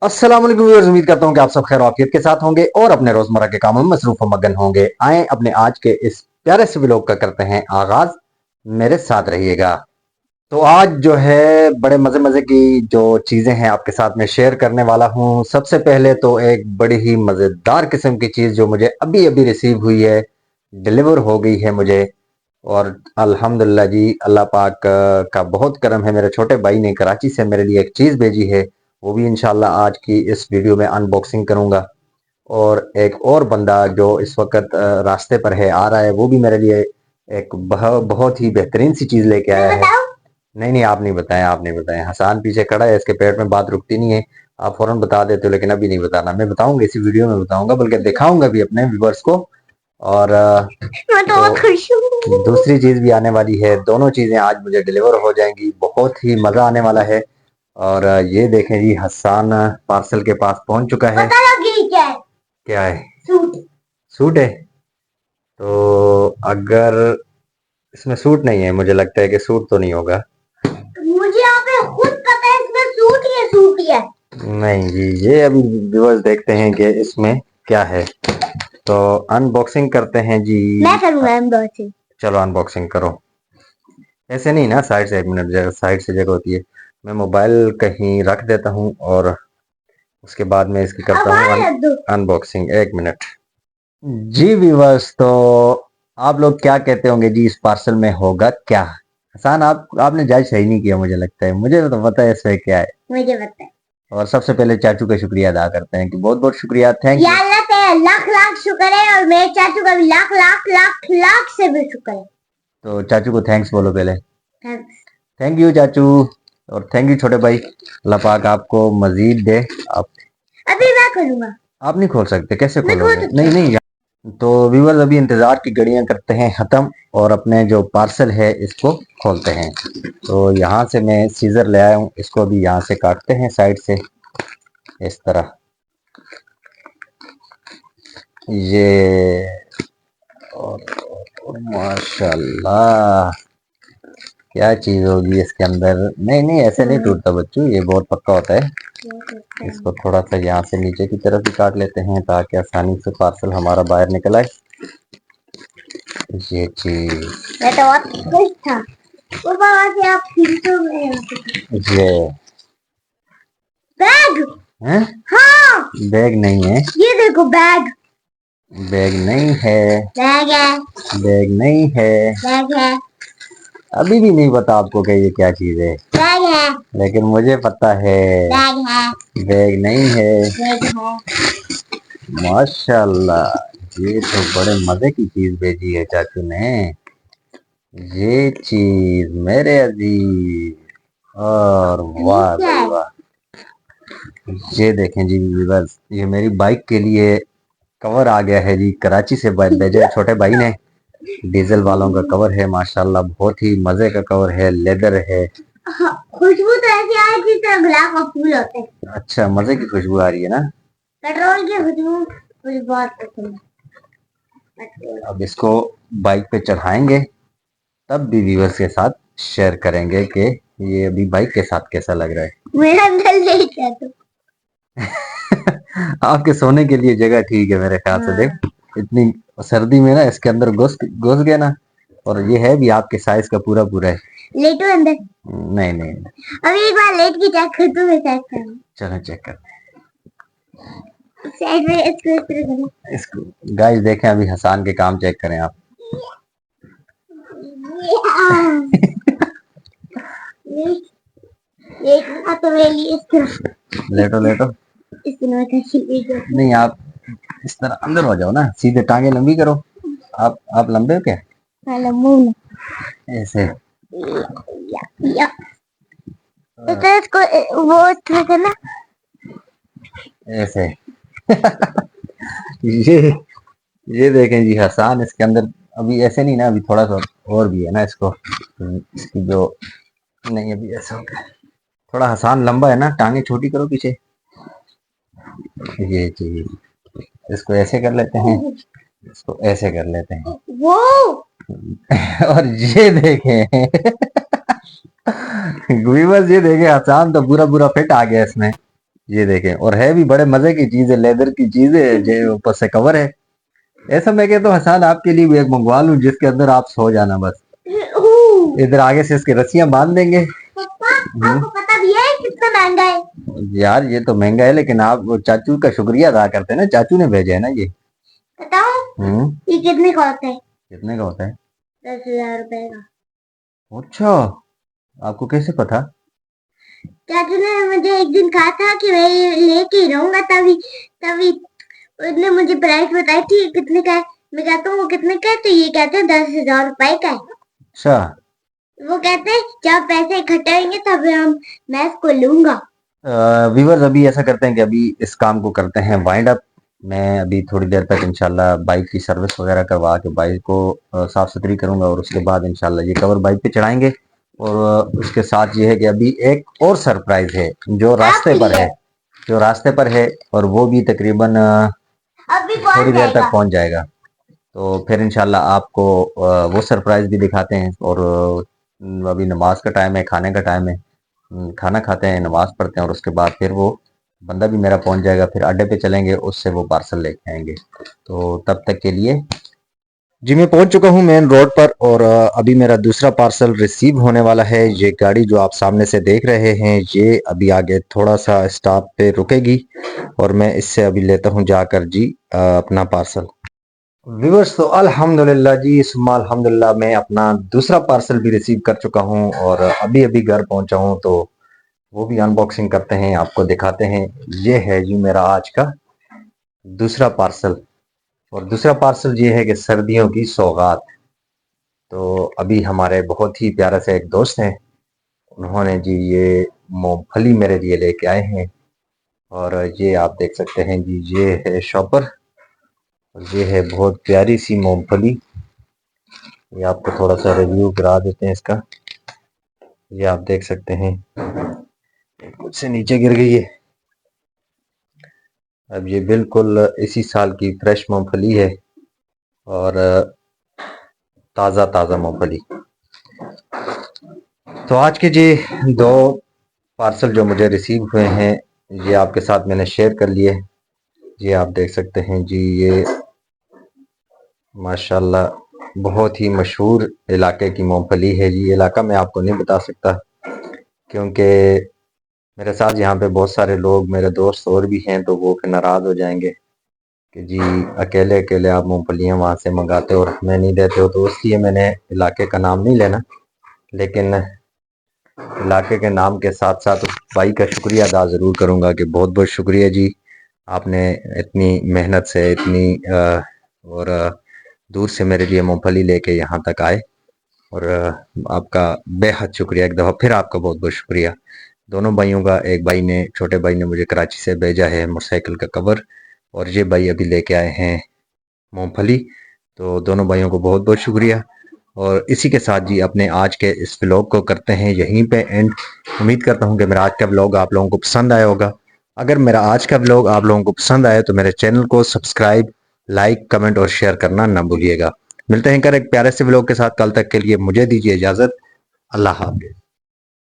अस्सलाम वालेकुम व्यूअर्स, उम्मीद करता हूँ कि आप सब खैर आफियत के साथ होंगे और अपने रोजमर्रा के कामों में मसरूफ और मगन होंगे। आए अपने आज के इस प्यारे से व्लॉग का करते हैं आगाज। मेरे साथ रहिएगा। तो आज जो है बड़े मजे मजे की जो चीजें हैं आपके साथ में शेयर करने वाला हूँ। सबसे पहले तो एक बड़ी ही मजेदार किस्म की चीज जो मुझे अभी अभी रिसीव हुई है, डिलीवर हो गई है मुझे। और अल्हम्दुलिल्लाह जी, अल्लाह पाक का बहुत करम है। मेरे छोटे भाई ने कराची से मेरे लिए एक चीज़ भेजी है, वो भी इंशाल्लाह आज की इस वीडियो में अनबॉक्सिंग करूंगा। और एक और बंदा जो इस वक्त रास्ते पर है, आ रहा है, वो भी मेरे लिए एक बहुत ही बेहतरीन सी चीज़ लेके आया है। नहीं नहीं, आप नहीं बताएं, आप नहीं बताएं। हसान पीछे खड़ा है, इसके पेट में बात रुकती नहीं है। आप फौरन बता देते हो, लेकिन अभी नहीं बताना। मैं बताऊंगा, इसी वीडियो में बताऊंगा, बल्कि दिखाऊंगा भी अपने व्यूवर्स को। और मैं तो बहुत खुश हूँ। दूसरी चीज भी आने वाली है। दोनों चीजें आज मुझे डिलीवर हो जाएंगी, बहुत ही मजा आने वाला है। और ये देखें जी, हसान पार्सल के पास पहुंच चुका है। पता लगी क्या है? क्या है? सूट। सूट है? तो अगर इसमें सूट नहीं है, मुझे लगता है कि सूट तो नहीं होगा। मुझे यहाँ पे खुद पता है इसमें सूट ही है। नहीं जी, ये अभी व्यूअर्स देखते हैं कि इसमें क्या है। तो अनबॉक्सिंग करते हैं जी। मैं करूंगा अनबॉक्सिंग। चलो अनबॉक्सिंग करो। ऐसे नहीं ना, साइड से, एक मिनट, जगह साइड से जगह होती है। मैं मोबाइल कहीं रख देता हूँ और उसके बाद में इसकी करता हूँ अनबॉक्सिंग। एक मिनट जी व्यूअर्स। तो आप लोग क्या कहते होंगे जी, इस पार्सल में होगा क्या? हसान, आपने जायज सही नहीं किया, मुझे लगता है। मुझे तो पता है इसमें क्या है। मुझे पता है। और सबसे पहले चाचू का शुक्रिया अदा करते हैं कि बहुत बहुत शुक्रिया, थैंक यू। अल्लाह पे लाख लाख शुक्र है, और मेरे चाचू का भी लाख लाख लाख लाख से भी शुक्र है। तो चाचू को थैंक्स बोलो पहले। थैंक्स। थैंक यू चाचू। और थैंक यू छोटे भाई। अल्लाह पाक आपको मजीद दे। आप अभी मैं खोलूंगा। आप नहीं खोल सकते, कैसे खोलोगे? नहीं नहीं। तो व्यूअर्स, अभी इंतजार की घड़ियां करते हैं खत्म और अपने जो पार्सल है इसको खोलते हैं। तो यहाँ से मैं सीजर ले आया हूँ, इसको भी यहाँ से काटते हैं साइड से, इस तरह। ये और माशाल्लाह, क्या चीज होगी इसके अंदर। नहीं नहीं, ऐसे नहीं टूटता बच्चू, ये बहुत पक्का होता है। इसको थोड़ा सा यहाँ से नीचे की तरफ भी काट लेते हैं ताकि आसानी से पार्सल हमारा बाहर निकल आए। ये चीज मैं तो बहुत खुश था। वो से आप ये बैग है? हाँ। बैग नहीं है, ये देखो बैग। बैग नहीं है। बैग है। बैग नहीं है। बैग है। अभी भी नहीं पता आपको कि ये क्या चीज है। बैग है। लेकिन मुझे पता है। बैग है। बैग नहीं है। बैग है। माशाल्लाह, ये तो बड़े मजे की चीज भेजी है चाचू ने। ये चीज मेरे अजीज, और वाह वाह। ये देखें जी व्यूअर्स, ये मेरी बाइक के लिए कवर आ गया है जी, कराची से भेजा छोटे भाई ने। डीजल वालों का कवर है, माशाल्लाह बहुत ही मजे का कवर है, लेदर है। खुशबू तो ऐसी आ रही है गुलाब का फूल होता है। अच्छा, मजे की खुशबू आ रही है ना। पेट्रोल की खुशबू मुझे बहुत पसंद है। अब इसको बाइक पे चढ़ाएंगे, तब भी व्यूअर्स के साथ शेयर करेंगे कि ये अभी बाइक के साथ कैसा लग रहा है। मेरा अंदर ले क्या तो आपके सोने के लिए जगह ठीक है मेरे ख्याल से। देख, इतनी सर्दी में ना इसके अंदर घुस घुस गया ना। और ये है भी आपके साइज का पूरा पूरा है। लेटो अंदर। नहीं नहीं, अभी एक बार लेट के चेक कर तो मैं चेक करूं। चलो चेक कर। साइड में इसको गाइस देखें, अभी हसान के काम चेक करें आप। तो मेरे लिए लेटो लेटो। नहीं, आप इस तरह अंदर हो जाओ ना, सीधे टांगे लंबी करो। आप लंबे हो क्या? हाँ, लंबू ऐसे। तो इसको वो करना ऐसे। ये देखें जी हसान, इसके अंदर अभी ऐसे नहीं ना, अभी थोड़ा सा और भी है ना इसको, इसकी जो, नहीं अभी ऐसा हो गया। थोड़ा हसान लंबा है ना, टांगे छोटी करो पीछे। ये चीज, इसको ऐसे कर लेते हैं, इसको ऐसे कर लेते हैं वो। और ये देखें व्यूअर्स, ये देखें हसान तो पूरा पूरा फिट आ गया इसमें। ये देखें, और है भी बड़े मजे की चीज है, लेदर की चीज है, जो ऊपर से कवर है। ऐसा मैं कहता हूँ हसन आपके लिए भी एक मंगवा लूं जिसके अंदर आप सो जाना बस। इधर आगे से इसकी रस्सियां बांध देंगे। पापा, आपको पता भी है कितना महंगा है? यार ये तो महंगा है, लेकिन आप चाचू का शुक्रिया अदा करते हैं ना, चाचू ने भेजा है ना ये। बताओ ये कितने का होता है? कितने का होता है? 10,000 रुपए का। अच्छा, आपको कैसे पता? चाचू ने मुझे एक दिन कहा था कि मैं ये लेके ही रहूंगा, तभी तभी उसने मुझे प्राइस बताई थी कितने का है। मैं कहता हूँ वो कितने का है, तो ये कहते हैं 10,000 रुपए का है। अच्छा, वो कहते हैं जब पैसे इकट्ठे होंगे तब मैं इसको लूंगा। व्यूवर्स अभी ऐसा करते हैं कि अभी इस काम को करते हैं वाइंड अप। मैं अभी थोड़ी देर तक इंशाल्लाह बाइक की सर्विस वगैरह करवा के बाइक को साफ सुथरी करूंगा, और उसके बाद इंशाल्लाह ये कवर बाइक पे चढ़ाएंगे। और उसके साथ ये है कि अभी एक और सरप्राइज है जो रास्ते पर है, और वो भी तकरीबन अभी थोड़ी देर तक पहुंच जाएगा। तो फिर इंशाल्लाह आपको वो सरप्राइज भी दिखाते हैं। और अभी नमाज का टाइम है, खाने का टाइम है। खाना खाते हैं, नमाज पढ़ते हैं, और उसके बाद फिर वो बंदा भी मेरा पहुंच जाएगा, फिर अड्डे पे चलेंगे, उससे वो पार्सल लेके आएंगे। तो तब तक के लिए जी मैं पहुंच चुका हूं मेन रोड पर, और अभी मेरा दूसरा पार्सल रिसीव होने वाला है। ये गाड़ी जो आप सामने से देख रहे हैं, ये अभी आगे थोड़ा सा स्टॉप पे रुकेगी, और मैं इससे अभी लेता हूं जाकर जी अपना पार्सल। व्यूअर्स तो अल्हम्दुलिल्लाह जी, सुम्मा अल्हम्दुलिल्लाह, मैं अपना दूसरा पार्सल भी रिसीव कर चुका हूं, और अभी अभी घर पहुंचा हूं। तो वो भी अनबॉक्सिंग करते हैं, आपको दिखाते हैं। ये है जी मेरा आज का दूसरा पार्सल, और दूसरा पार्सल ये है कि सर्दियों की सौगात। तो अभी हमारे बहुत ही प्यारे से एक दोस्त हैं, उन्होंने जी ये मूंगफली मेरे लिए लेके आए हैं। और ये आप देख सकते हैं जी, ये है शॉपर, और ये है बहुत प्यारी सी मूंगफली। ये आपको थोड़ा सा रिव्यू करा देते हैं इसका। ये आप देख सकते हैं, मुझसे नीचे गिर गई है। अब ये बिल्कुल इसी साल की फ्रेश मूंगफली है, और ताज़ा ताज़ा मूंगफली। तो आज के जी दो पार्सल जो मुझे रिसीव हुए हैं, ये आपके साथ मैंने शेयर कर लिए। ये आप देख सकते हैं जी, ये माशाल्लाह बहुत ही मशहूर इलाके की मूंगफली है जी। ये इलाका मैं आपको नहीं बता सकता, क्योंकि मेरे साथ यहाँ पे बहुत सारे लोग, मेरे दोस्त और भी हैं, तो वो फिर नाराज़ हो जाएंगे कि जी अकेले अकेले आप मूंगफलियाँ वहाँ से मंगाते हो और हमें नहीं देते हो। तो इसलिए मैंने इलाके का नाम नहीं लेना, लेकिन इलाके के नाम के साथ साथ उस भाई का शुक्रिया अदा ज़रूर करूँगा कि बहुत बहुत शुक्रिया जी, आपने इतनी मेहनत से इतनी और दूर से मेरे लिए मूंगफली लेके यहाँ तक आए। और आपका बेहद शुक्रिया, एक दफ़ा फिर आपका बहुत बहुत शुक्रिया दोनों भाइयों का। एक भाई ने, छोटे भाई ने मुझे कराची से भेजा है मोटरसाइकिल का कवर, और ये भाई अभी लेके आए हैं मूंगफली। तो दोनों भाइयों को बहुत बहुत शुक्रिया। और इसी के साथ जी अपने आज के इस व्लॉग को करते हैं यहीं पे एंड। उम्मीद करता हूँ कि मेरा आज का व्लॉग आप लोगों को पसंद आया होगा। अगर मेरा आज का व्लॉग आप लोगों को पसंद आया तो मेरे चैनल को सब्सक्राइब, लाइक, कमेंट और शेयर करना ना भूलिएगा। मिलते हैं कर एक प्यारे से व्लॉग के साथ, कल तक के लिए मुझे दीजिए इजाज़त। अल्लाह हाफ़िज़।